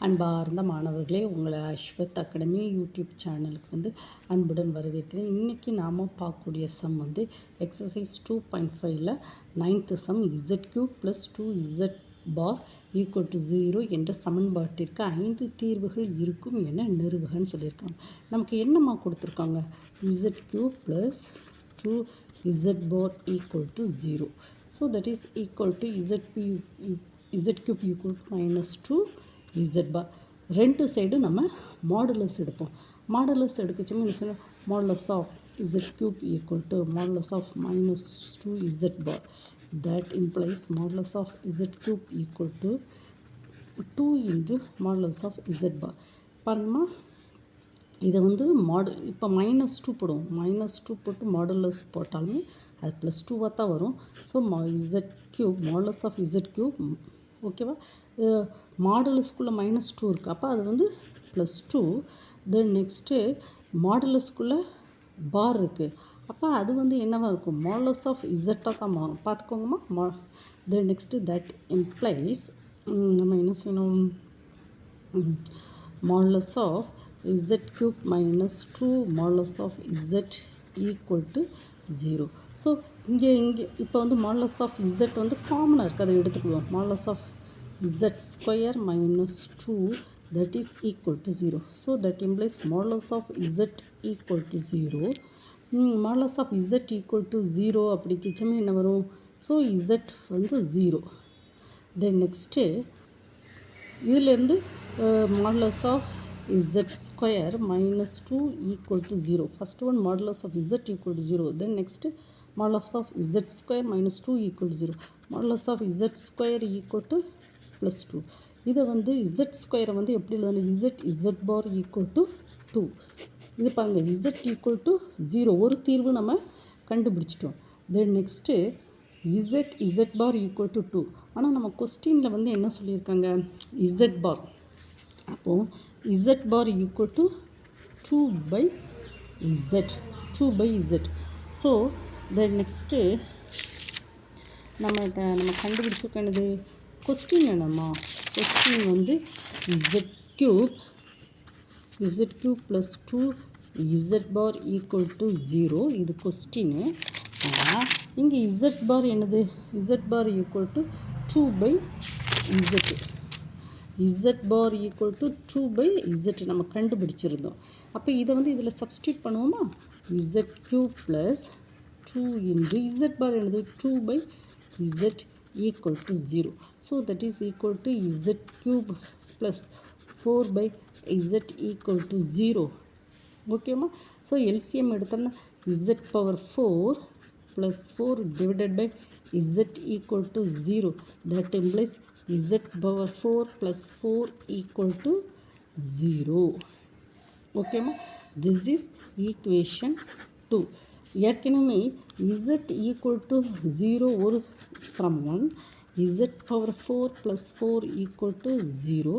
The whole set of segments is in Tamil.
அன்பார்ந்த மாணவர்களே, உங்களை அஸ்வத் அகாடமி யூடியூப் சேனலுக்கு அன்புடன் வரவேற்கிறேன். இன்றைக்கி நாம் பார்க்கக்கூடிய சம் எக்ஸசைஸ் 2.5ல் 9th sum z³ + 2z bar equal to 0 என்ற சமன்பாட்டிற்கு 5 தீர்வுகள் இருக்கும் என நிறுவுகன்னு சொல்லியிருக்காங்க. நமக்கு என்னம்மா கொடுத்துருக்காங்க? z³ + 2z bar equal to 0. So that is equal to z³ equal to -2 z bar. ரெண்டு சைடு நம்ம மாடுலஸ் எடுப்போம். மாடுலஸ் எடுக்கச்சுமே என்ன சொல்ல, modulus of z³ equal to modulus of -2 z bar. That implies modulus of z³ equal to 2 into modulus of z bar. பாருங்கம்மா, இதை இப்போ -2 போடுவோம். -2 போட்டு மாடுலஸ் போட்டாலுமே அது +2 தான் வரும். So z³ modulus of z³ ஓகேவா, மாடுலஸ்குள்ளே -2 இருக்குது. அப்போ அது +2. தென் நெக்ஸ்ட்டு மாடுலஸ்குள்ளே பார் இருக்குது. அப்போ அது என்னவாக இருக்கும்? மாடுலஸ் ஆஃப் இசட்டாக தான் மாறும். பார்த்துக்கோங்கம்மா. தென் நெக்ஸ்ட்டு தட் இம்ப்ளைஸ் நம்ம என்ன செய்யணும்? Modulus of z³ -2 modulus of z equal to 0. So இங்கே இப்போ மாடுலஸ் ஆஃப் z காமனாக இருக்குது, அதை எடுத்துக்கிடுவோம். Modulus of z² -2 that is equal to 0. So that implies modulus of z equal to 0. Modulus of z equal to 0 அப்படி கிச்சமே என்ன வரும்? So z 0. தென் நெக்ஸ்ட்டு இதிலேருந்து modulus of z² -2 equal to 0. First one modulus of z equal to 0. Then next modulus of z² -2 equal to 0. Modulus of z² equal to +2. இதை z² எப்படி எழுதணும்? z bar equal to 2. இது பாருங்கள், z ஈக்குவல் டு 0 ஒரு தீர்வு நம்ம கண்டுபிடிச்சிட்டோம். Then next z bar equal to 2. ஆனால் நம்ம கொஸ்டினில் என்ன சொல்லியிருக்காங்க? z bar. அப்போது z bar equal to 2/z. So then next நம்ம கண்டுபிடிச்சிருக்க என்னது? கொஸ்டின் என்னம்மா? Question z³ + 2z bar equal to 0. இது கொஸ்டின்னு. ஆனால் இங்கே z பார் என்னது? z bar equal to 2/z. z bar equal to 2/z நம்ம கண்டுபிடிச்சிருந்தோம். அப்போ இதை இதில் சப்ஸ்டியூட் பண்ணுவோமா? z³ + 2 இன்டு z பார் என்னது? 2/z equal to 0. So that is equal to z³ plus 4/z equal to 0. ஓகேம்மா. ஸோ எல்சிஎம் எடுத்தோம்னா z⁴ plus 4 divided by z equal to 0. That implies z⁴ plus 4 equal to 0. ஓகேம்மா. This is equation 2. ஏற்கனவே z equal to 0 ஒரு from 1, z⁴ plus 4 equal to 0.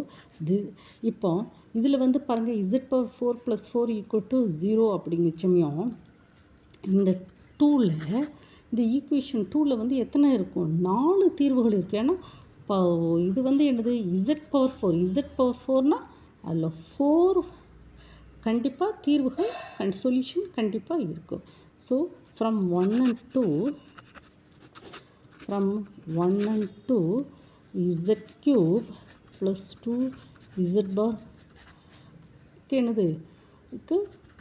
இப்போ இதில் பாருங்கள், z⁴ plus 4 equal to 0 அப்படிங்கச்சமயம் இந்த 2ல், இந்த ஈக்குவேஷன் 2ல் எத்தனை இருக்கும்? 4 தீர்வுகள் இருக்குது. ஏன்னா இப்போ இது என்னது? z⁴ அதில் 4 கண்டிப்பாக தீர்வுகள் சொல்யூஷன் கண்டிப்பாக இருக்கும். So from 1 and 2 z³ + 2z பார் என்னது?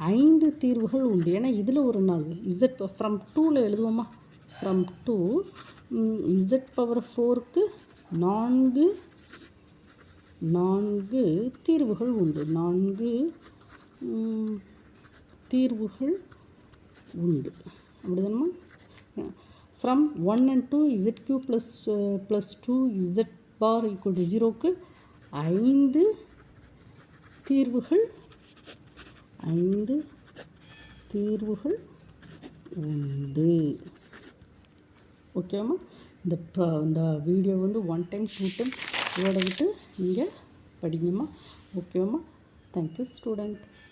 5 தீர்வுகள் உண்டு. ஏன்னா இதில் ஒரு 4 ஃப்ரம் 2ல் எழுதுவோமா? ஃப்ரம் 2 z⁴ 4 தீர்வுகள் உண்டு. 4 தீர்வுகள் உண்டு. அப்படிதானம்மா? From 1 and 2 z³ + 2z bar equal to 0க்கு 5 தீர்வுகள் உண்டு. ஓகேம்மா. இந்த வீடியோ 1 டைம் 2 டைம் இதோட விட்டு நீங்கள் படிங்கம்மா. ஓகேம்மா. Thank you student.